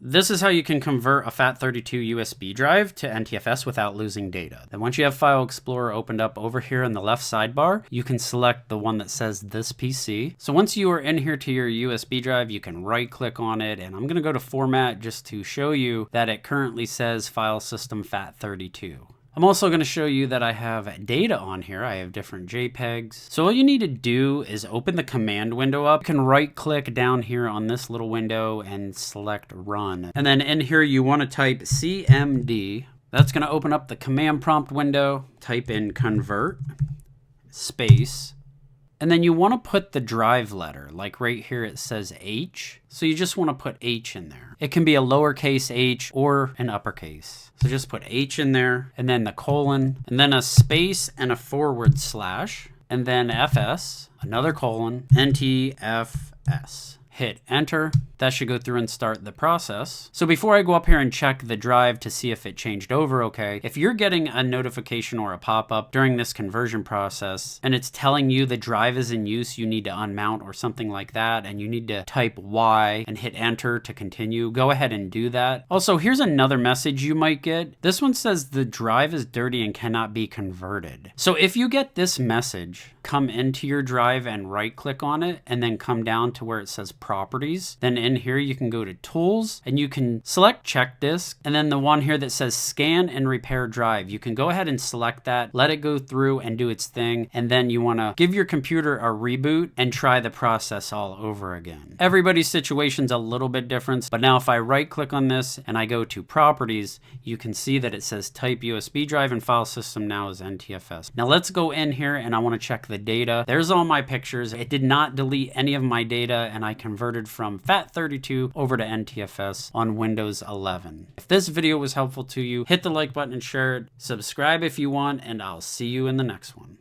This is how you can convert a FAT32 USB drive to NTFS without losing data. Then once you have File Explorer opened up over here in the left sidebar, you can select the one that says this PC. So once you are in here to your USB drive, you can right click on it, and I'm gonna go to Format just to show you that it currently says File System FAT32. I'm also going to show you that I have data on here. I have different JPEGs. So all you need to do is open the command window up. You can right click down here on this little window and select run. And then in here you want to type CMD. That's going to open up the command prompt window. Type in convert space. And then you want to put the drive letter, like right here it says H. So you just want to put H in there. It can be a lowercase h or an uppercase. So just put H in there, and then the colon, and then a space and a forward slash, and then FS, another colon, NTFS. Hit enter. That should go through and start the process. So before I go up here and check the drive to see if it changed over okay, if you're getting a notification or a pop-up during this conversion process and it's telling you the drive is in use, you need to unmount or something like that, and you need to type Y and hit enter to continue, go ahead and do that. Also, here's another message you might get. This one says the drive is dirty and cannot be converted. So if you get this message, come into your drive and right click on it and then come down to where it says properties. Then in here you can go to tools and you can select check disk, and then the one here that says scan and repair drive, you can go ahead and select that, let it go through and do its thing, and then you want to give your computer a reboot and try the process all over again. Everybody's situation's a little bit different, but now if I right click on this and I go to properties, you can see that it says type USB drive and file system now is NTFS. Now let's go in here and I want to check the data. There's all my pictures. It did not delete any of my data, and I converted from FAT32 over to NTFS on Windows 11. If this video was helpful to you, hit the like button and share it. Subscribe if you want, and I'll see you in the next one.